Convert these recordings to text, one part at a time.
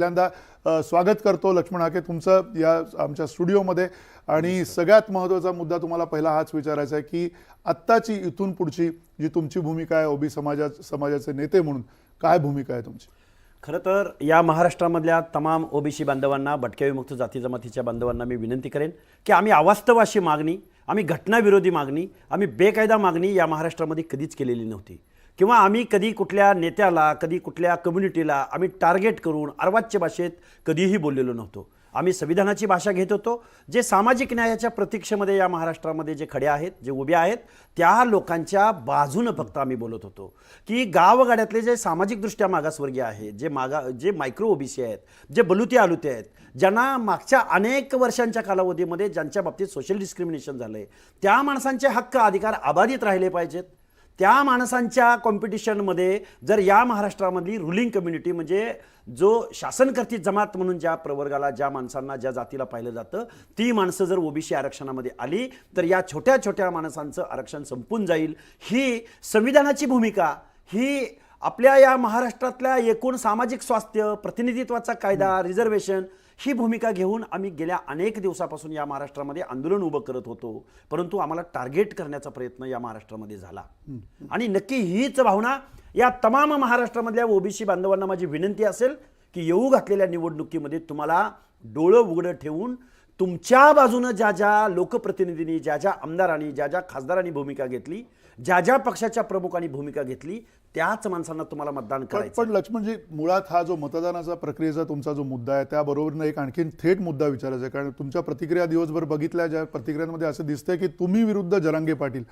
पहिल्यांदा स्वागत करतो लक्ष्मण हाके तुमचं या आमच्या स्टुडिओमध्ये आणि सगळ्यात महत्त्वाचा मुद्दा तुम्हाला पहिला हाच विचारायचा आहे की आत्ताची इथून पुढची जी तुमची भूमिका आहे ओबी समाजाचे नेते म्हणून काय भूमिका आहे तुमची? खरं तर या महाराष्ट्रामधल्या तमाम ओबीसी बांधवांना, भटक्या विमुक्त जाती जमातीच्या बांधवांना मी विनंती करेन की आम्ही अवास्तव अशी मागणी, आम्ही घटनाविरोधी मागणी, आम्ही बेकायदा मागणी या महाराष्ट्रामध्ये कधीच केलेली नव्हती किंवा आम्ही कधी कुठल्या नेत्याला, कधी कुठल्या कम्युनिटीला आम्ही टार्गेट करून अर्वाच्य भाषेत कधीही बोललेलो नव्हतो. आम्ही संविधानाची भाषा घेत होतो. जे सामाजिक न्यायाच्या प्रतीक्षेमध्ये या महाराष्ट्रामध्ये जे खडे आहेत, जे उभे आहेत, त्या लोकांच्या बाजूनं फक्त आम्ही बोलत होतो की गावगाड्यातले जे सामाजिकदृष्ट्या मागासवर्गीय आहेत, जे मायक्रो ओबीसी आहेत, जे बलुते आलुते आहेत, ज्यांना मागच्या अनेक वर्षांच्या कालावधीमध्ये ज्यांच्या बाबतीत सोशल डिस्क्रिमिनेशन झालं आहे, त्या माणसांचे हक्क अधिकार अबाधित राहिले पाहिजेत. त्या माणसांच्या कॉम्पिटिशनमध्ये जर या महाराष्ट्रामधली रुलिंग कम्युनिटी म्हणजे जो शासनकर्ती जमात म्हणून ज्या प्रवर्गाला, ज्या माणसांना, ज्या जातीला पाहिलं जातं, ती माणसं जर ओबीसी आरक्षणामध्ये आली तर या छोट्या छोट्या माणसांचं आरक्षण संपून जाईल. ही संविधानाची भूमिका, ही आपल्या या महाराष्ट्रातल्या एकूण सामाजिक स्वास्थ्य, प्रतिनिधित्वाचा कायदा, रिझर्वेशन, ही भूमिका घेऊन आम्ही गेल्या अनेक दिवसापासून या महाराष्ट्रामध्ये आंदोलन उभं करत होतो. परंतु आम्हाला टार्गेट करण्याचा प्रयत्न या महाराष्ट्रामध्ये झाला आणि नक्की हीच भावना या तमाम महाराष्ट्रामधल्या ओबीसी बांधवांना माझी विनंती असेल की येऊ घातलेल्या निवडणुकीमध्ये तुम्हाला डोळं उघडं ठेवून तुमच्या बाजूनं ज्या ज्या लोकप्रतिनिधींनी, ज्या ज्या आमदारांनी, ज्या ज्या खासदारांनी भूमिका घेतली, ज्या ज्या पक्षाच्या प्रमुखांनी भूमिका घेतली, त्याच माणसांना तुम्हाला मतदान करायचं. पण लक्ष्मणजी, मुळात हा जो मतदानाचा प्रक्रियेचा तुमचा जो मुद्दा आहे त्याबरोबरनं एक आणखीन थेट मुद्दा विचारायचा आहे. कारण तुमच्या प्रतिक्रिया दिवसभर बघितल्या, ज्या प्रतिक्रियांमध्ये असं दिसतंय की तुम्ही विरुद्ध जरांगे पाटील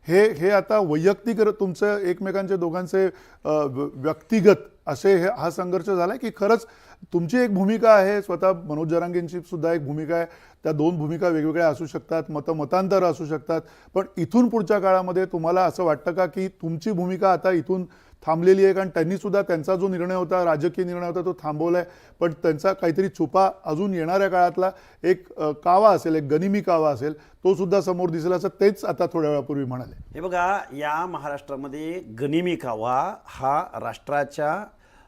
हे आता वैयक्तिक तुमचं एकमेकांचे दोघांचे व्यक्तिगत असे हा संघर्ष झाला की खरंच तुमची एक भूमिका आहे, स्वतः मनोज जरांगेंची सुद्धा एक भूमिका आहे, त्या दोन भूमिका वेगवेगळ्या असू शकतात, मतांतर असू शकतात, पण इथून पुढच्या काळामध्ये तुम्हाला असं वाटतं का की तुमची भूमिका आता इथून थांबलेली आहे? कारण त्यांनी सुद्धा त्यांचा जो निर्णय होता, राजकीय निर्णय होता, तो थांबवलाय, पण त्यांचा काहीतरी छुपा अजून येणाऱ्या काळातला एक कावा असेल, एक गनिमी कावा असेल, तो सुद्धा समोर दिसेल असं तेच आता थोड्या वेळापूर्वी म्हणाले. हे बघा, या महाराष्ट्रामध्ये गनिमी कावा हा राष्ट्राच्या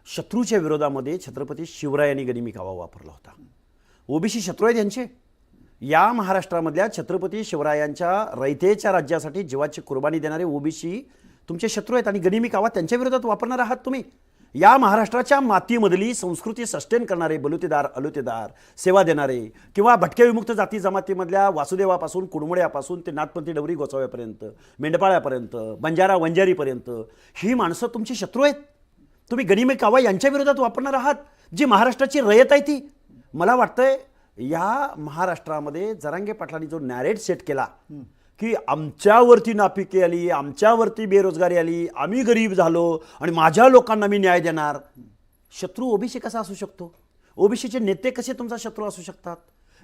शत्रूच्या विरोधामध्ये छत्रपती शिवरायांनी गनिमी कावा वापरला होता. ओबीसी शत्रू आहेत यांचे. या महाराष्ट्रामधल्या छत्रपती शिवरायांच्या रयतेच्या राज्यासाठी जीवाची कुर्बानी देणारे ओबीसी तुमचे शत्रू आहेत आणि गनिमी कावा त्यांच्या विरोधात वापरणार आहात तुम्ही. या महाराष्ट्राच्या मातीमधली संस्कृती सस्टेन करणारे बलुतेदार, अलुतेदार, सेवा देणारे किंवा भटक्या विमुक्त जाती जमातीमधल्या वासुदेवापासून, कुडमुड्यापासून ते नाथपंथी डवरी गोसाव्यापर्यंत, मेंढपाळ्यापर्यंत, बंजारा वंजारीपर्यंत ही माणसं तुमची शत्रू आहेत. तुम्ही गनिमी कावा यांच्या विरोधात वापरणार आहात. जी महाराष्ट्राची रयत आहे ती. मला वाटतंय या महाराष्ट्रामध्ये जरांगे पाटलांनी जो नॅरेट सेट केला की आमच्यावरती नापिकी आली, आमच्यावरती बेरोजगारी आली, आम्ही गरीब झालो आणि माझ्या लोकांना मी न्याय देणार. शत्रू ओबीसी कसा असू शकतो? ओबीसीचे नेते कसे तुमचा शत्रू असू शकतात?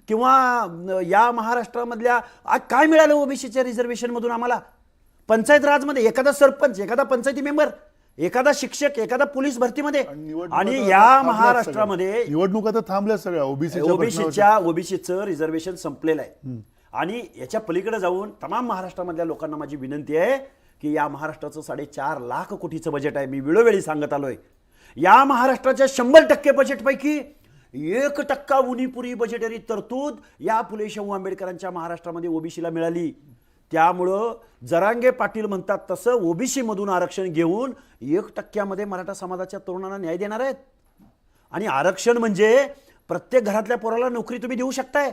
किंवा या महाराष्ट्रामधल्या आज काय मिळालं ओबीसीच्या रिझर्वेशनमधून आम्हाला? पंचायत राजमध्ये एखादा सरपंच, एखादा पंचायती मेंबर, एखादा शिक्षक, एखादा पोलीस भरतीमध्ये, आणि या महाराष्ट्रामध्ये निवडणुका तर थांबल्या सगळ्या. ओबीसीचं रिझर्वेशन संपलेलं आहे. आणि याच्या पलीकडे जाऊन तमाम महाराष्ट्रामधल्या लोकांना माझी विनंती आहे की या महाराष्ट्राचं 4.5 लाख कोटीचं बजेट आहे. मी वेळोवेळी सांगत आलोय, या महाराष्ट्राच्या 100% बजेटपैकी 1% उणीपुरी बजेटरी तरतूद या फुले शाहू आंबेडकरांच्या महाराष्ट्रामध्ये ओबीसीला मिळाली. त्यामुळं जरांगे पाटील म्हणतात तसं ओबीसी मधून आरक्षण घेऊन 1% मराठा समाजाच्या तरुणांना न्याय देणार आहेत. आणि आरक्षण म्हणजे प्रत्येक घरातल्या पोराला नोकरी तुम्ही देऊ शकताय.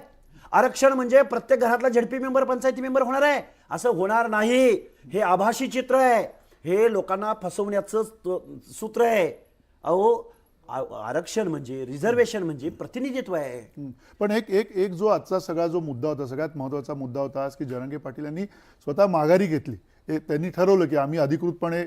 आरक्षण म्हणजे प्रत्येक घरातला झडपी मेंबर, पंचायती मेंबर होणार आहे असं होणार नाही. हे आभासी चित्र आहे, हे लोकांना फसवण्याचं सूत्र आहे. अहो, आरक्षण म्हणजे, रिझर्वेशन म्हणजे प्रतिनिधित्व आहे. पण एक जो आजचा सगळा जो मुद्दा होता, सगळ्यात महत्त्वाचा मुद्दा होता आज की जरांगे पाटील यांनी स्वतः माघारी घेतली. त्यांनी ठरवलं की आम्ही अधिकृतपणे